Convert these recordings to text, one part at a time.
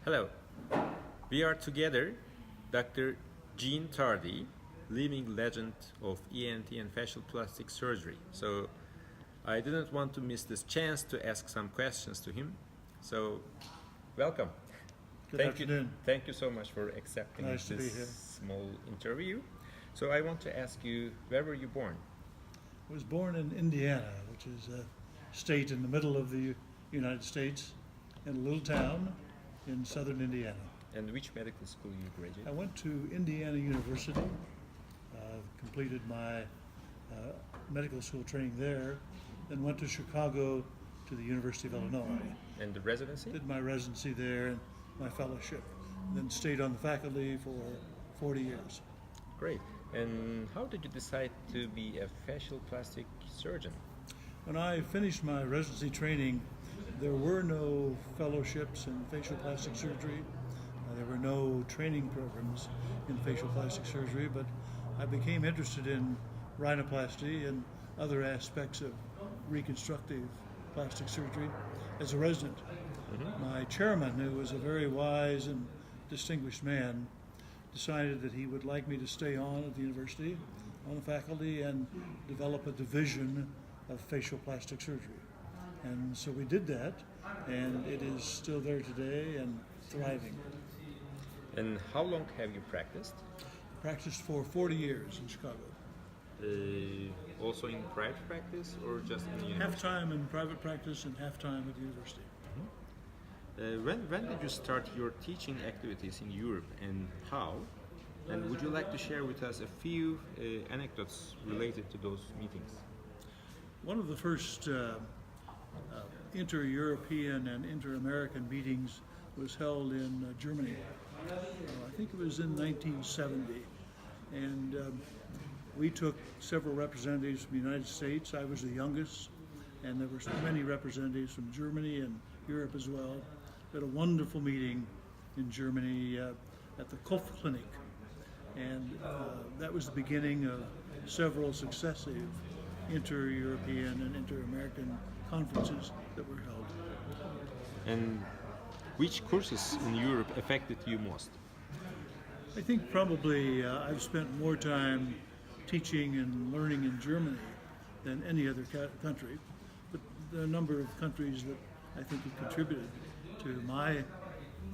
Hello, we are together, Dr. Eugene Tardy, living legend of ENT and facial plastic surgery. So I didn't want to miss this chance to ask some questions to him. So welcome. Good afternoon. Thank you so much for accepting Nice to be here. this small interview. So I want to ask you, where were you born? I was born in Indiana, which is a state in the middle of the United States, in a little town in southern Indiana. And which medical school you graduated? I went to Indiana University, completed my medical school training there, then went to Chicago to the University of Illinois. And the residency? Did my residency there and my fellowship, then stayed on the faculty for 40 years. Great. And how did you decide to be a facial plastic surgeon? When I finished my residency training, there were no fellowships in facial plastic surgery. There were no training programs in facial plastic surgery, but I became interested in rhinoplasty and other aspects of reconstructive plastic surgery as a resident. My chairman, who was a very wise and distinguished man, decided that he would like me to stay on at the university, on the faculty, and develop a division of facial plastic surgery. And so we did that, and it is still there today and thriving. And how long have you practiced? Practiced for 40 years in Chicago. Also in private practice or just in the university? Half time in private practice and half time at the university. When did you start your teaching activities in Europe and how? And would you like to share with us a few anecdotes related to those meetings? One of the first inter-European and inter-American meetings was held in Germany. I think it was in 1970. And we took several representatives from the United States. I was the youngest, and there were many representatives from Germany and Europe as well. We had a wonderful meeting in Germany at the Kopf Clinic, and that was the beginning of several successive inter-European and inter-American conferences that were held. And which courses in Europe affected you most? I think probably I've spent more time teaching and learning in Germany than any other country, but there are a number of countries that I think have contributed to my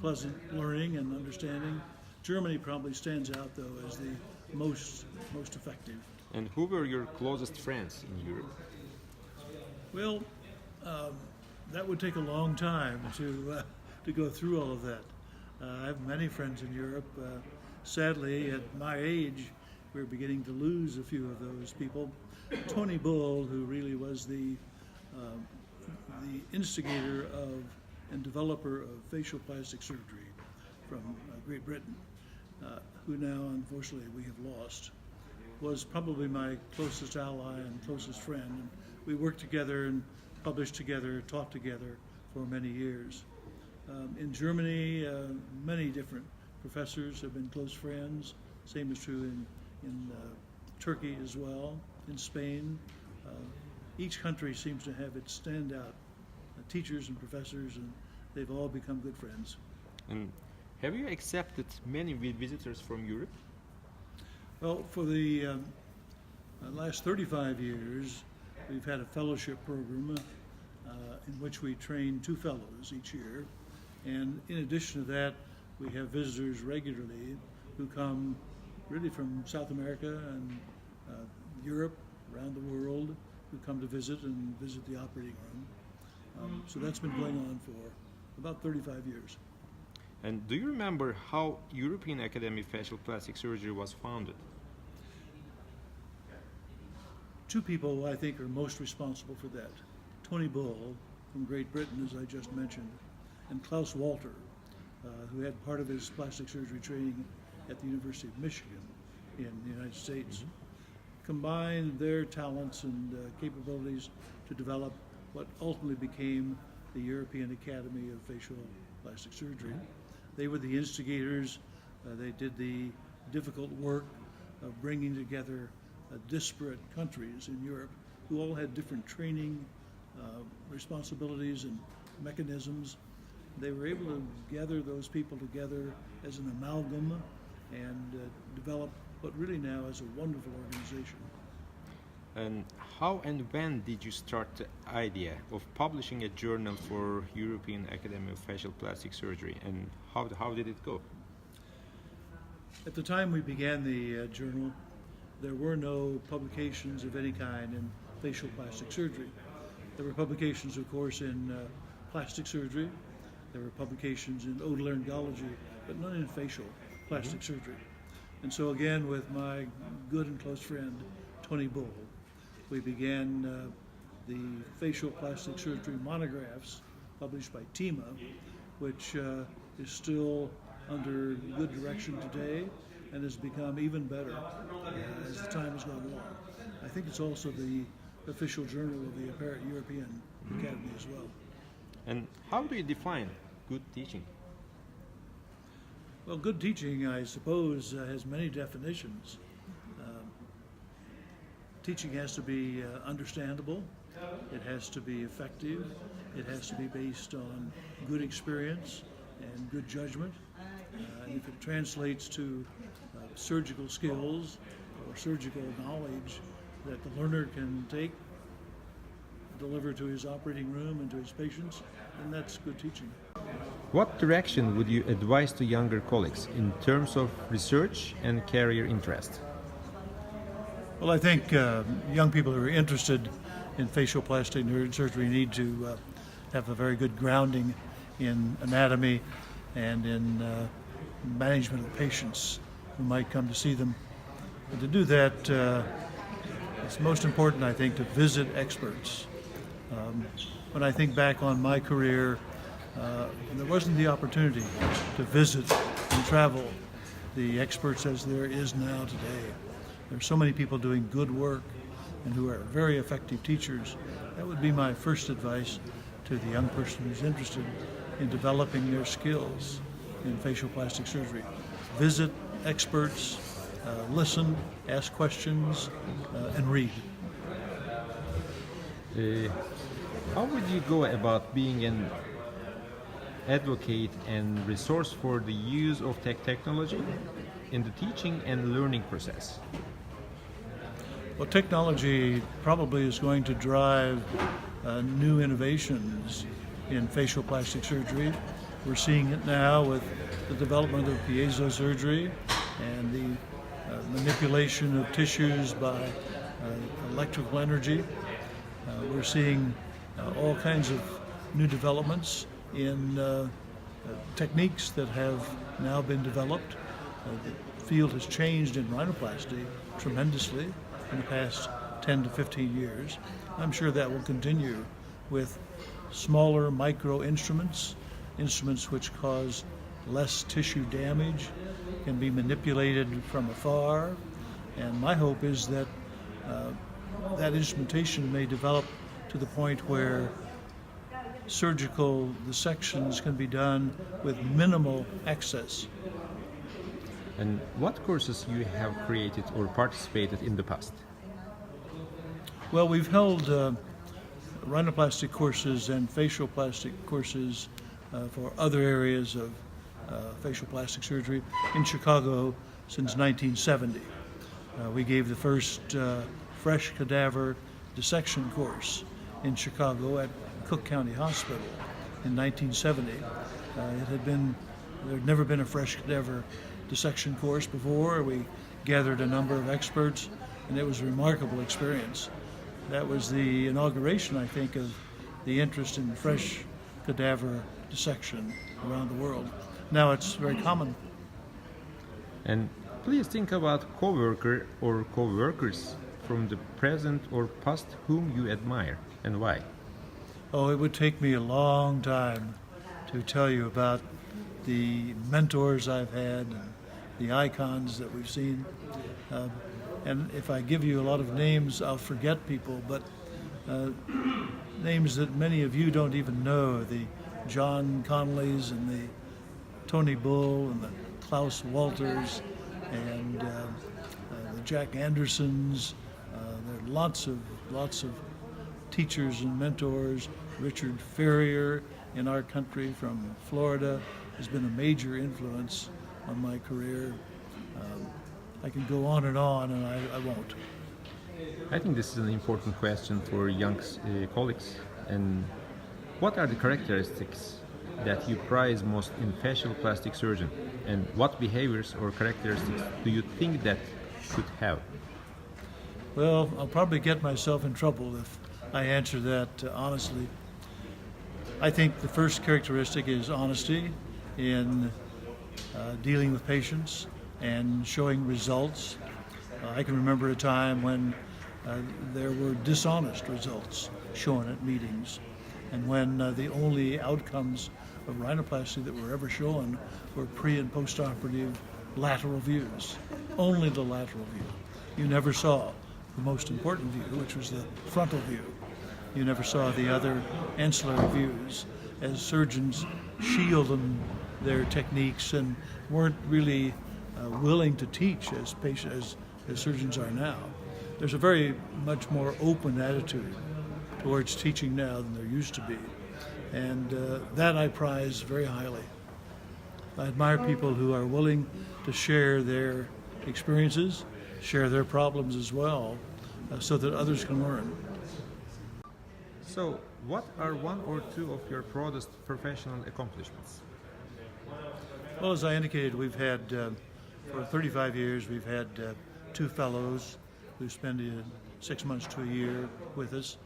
pleasant learning and understanding. Germany probably stands out, though, as the most effective. And who were your closest friends in Europe? Well, that would take a long time to go through all of that. I have many friends in Europe. Sadly, at my age, we're beginning to lose a few of those people. Tony Bull, who really was the instigator of and developer of facial plastic surgery from Great Britain, who now, unfortunately, we have lost, was probably my closest ally and closest friend. And we worked together and published together, taught together for many years. In Germany, many different professors have been close friends. Same is true in Turkey as well, in Spain. Each country seems to have its standout teachers and professors, and they've all become good friends. And have you accepted many visitors from Europe? Well, for the last 35 years, we've had a fellowship program in which we train 2 fellows each year. And in addition to that, we have visitors regularly who come really from South America and Europe, around the world, who come to visit the operating room. So that's been going on for about 35 years. And do you remember how European Academy of Facial Plastic Surgery was founded? 2 people, I think, are most responsible for that. Tony Bull from Great Britain, as I just mentioned, and Klaus Walter, who had part of his plastic surgery training at the University of Michigan in the United States, combined their talents and capabilities to develop what ultimately became the European Academy of Facial Plastic Surgery. They were the instigators. They did the difficult work of bringing together disparate countries in Europe who all had different training responsibilities and mechanisms they were able to gather those people together as an amalgam and develop what really now is a wonderful organization. And how and when did you start the idea of publishing a journal for European Academy of Facial Plastic Surgery, and how did it go? At the time we began the journal, there were no publications of any kind in facial plastic surgery. There were publications, of course, in plastic surgery. There were publications in otolaryngology, but none in facial plastic surgery. And so again, with my good and close friend, Tony Bull, we began the facial plastic surgery monographs published by TEMA, which is still under good direction today and has become even better as the time has gone along. I think it's also the official journal of the European Academy as well. And how do you define good teaching? Well, good teaching, I suppose, has many definitions. Teaching has to be understandable, it has to be effective, it has to be based on good experience and good judgment. And if it translates to surgical skills or surgical knowledge that the learner can take, deliver to his operating room and to his patients, then that's good teaching. What direction would you advise to younger colleagues in terms of research and career interest? Well, I think young people who are interested in facial plastic surgery need to have a very good grounding in anatomy and in management of patients who might come to see them. And to do that, it's most important, I think, to visit experts. When I think back on my career, there wasn't the opportunity to visit and travel the experts as there is now today. There are so many people doing good work and who are very effective teachers. That would be my first advice to the young person who's interested in developing their skills in facial plastic surgery. Visit experts, listen, ask questions, and read. How would you go about being an advocate and resource for the use of technology in the teaching and learning process? Well, technology probably is going to drive new innovations in facial plastic surgery. We're seeing it now with the development of piezo surgery and the manipulation of tissues by electrical energy. We're seeing all kinds of new developments in techniques that have now been developed. The field has changed in rhinoplasty tremendously in the past 10 to 15 years. I'm sure that will continue with smaller micro instruments, instruments which cause less tissue damage, can be manipulated from afar, and my hope is that that instrumentation may develop to the point where surgical dissections can be done with minimal excess. And what courses you have created or participated in the past? Well, we've held rhinoplastic courses and facial plastic courses for other areas of facial plastic surgery in Chicago since 1970. We gave the first fresh cadaver dissection course in Chicago at Cook County Hospital in 1970. There had never been a fresh cadaver dissection course before. We gathered a number of experts, and it was a remarkable experience. That was the inauguration, I think, of the interest in fresh cadaver dissection around the world. Now it's very common. And please think about coworker or coworkers from the present or past whom you admire and why. Oh, it would take me a long time to tell you about the mentors I've had, the icons that we've seen. And if I give you a lot of names, I'll forget people, but names that many of you don't even know, the John Conleys and the Tony Bull and the Klaus Walters and the Jack Andersons. There are lots of teachers and mentors, Richard Ferrier in our country from Florida has been a major influence on my career. I can go on and I won't. I think this is an important question for young colleagues. And what are the characteristics that you prize most in facial plastic surgeon? And what behaviors or characteristics do you think that should have? Well, I'll probably get myself in trouble if I answer that honestly. I think the first characteristic is honesty in dealing with patients and showing results. I can remember a time when there were dishonest results shown at meetings, and when the only outcomes of rhinoplasty that were ever shown were pre- and post-operative lateral views, only the lateral view. You never saw the most important view, which was the frontal view. You never saw the other ancillary views, as surgeons shielded their techniques and weren't really willing to teach as surgeons are now. There's a very much more open attitude towards teaching now than there used to be, and that I prize very highly. I admire people who are willing to share their experiences, share their problems as well, so that others can learn. So, what are one or two of your proudest professional accomplishments? Well, as I indicated, we've had, for 35 years, we've had 2 fellows who spend 6 months to a year with us.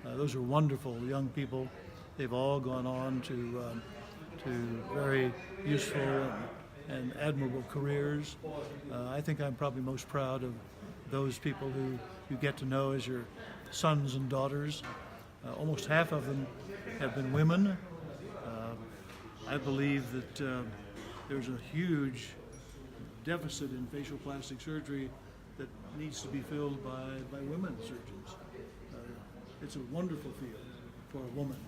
Those are wonderful young people. They've all gone on to very useful and admirable careers. I think I'm probably most proud of those people who you get to know as your sons and daughters. Almost half of them have been women. I believe that there's a huge deficit in facial plastic surgery that needs to be filled by women surgeons. It's a wonderful field for a woman.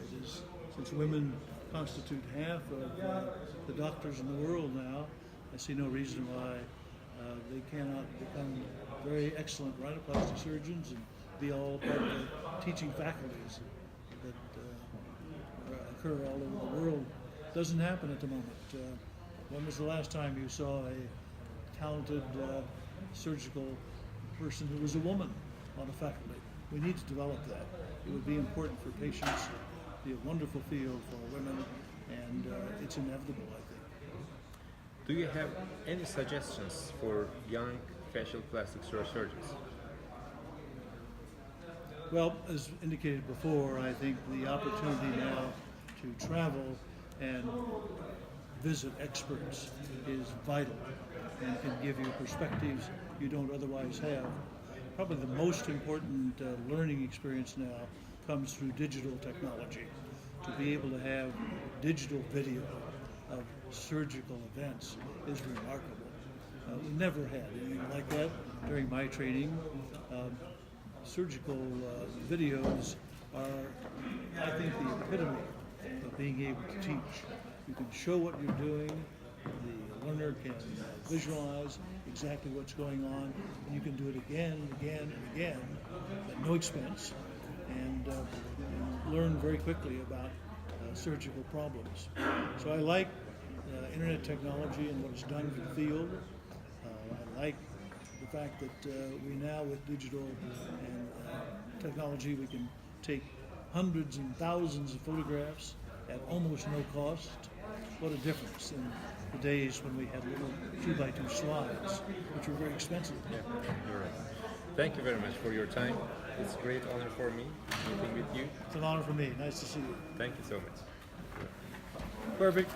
It is, since women constitute half of the doctors in the world now, I see no reason why they cannot become very excellent rhinoplastic surgeons and be all part of the teaching faculties that occur all over the world. Doesn't happen at the moment. When was the last time you saw a talented surgical person who was a woman on a faculty? We need to develop that. It would be important for patients, be a wonderful field for women, and it's inevitable, I think. Do you have any suggestions for young facial plastic surgeons? Well, as indicated before, I think the opportunity now to travel and visit experts is vital and can give you perspectives you don't otherwise have. Probably the most important learning experience now comes through digital technology. To be able to have digital video of surgical events is remarkable. We never had anything like that during my training. Surgical videos are, I think, the epitome of being able to teach. You can show what you're doing, the learner can visualize exactly what's going on, and you can do it again and again and again at no expense, and learn very quickly about surgical problems. So I like internet technology and what it's done for the field. I like the fact that we now, with digital and technology, we can take hundreds and thousands of photographs at almost no cost. What a difference in the days when we had little 2x2 slides, which were very expensive. Yeah, you're right. Thank you very much for your time. It's a great honor for me meeting with you. It's an honor for me. Nice to see you. Thank you so much. Perfect.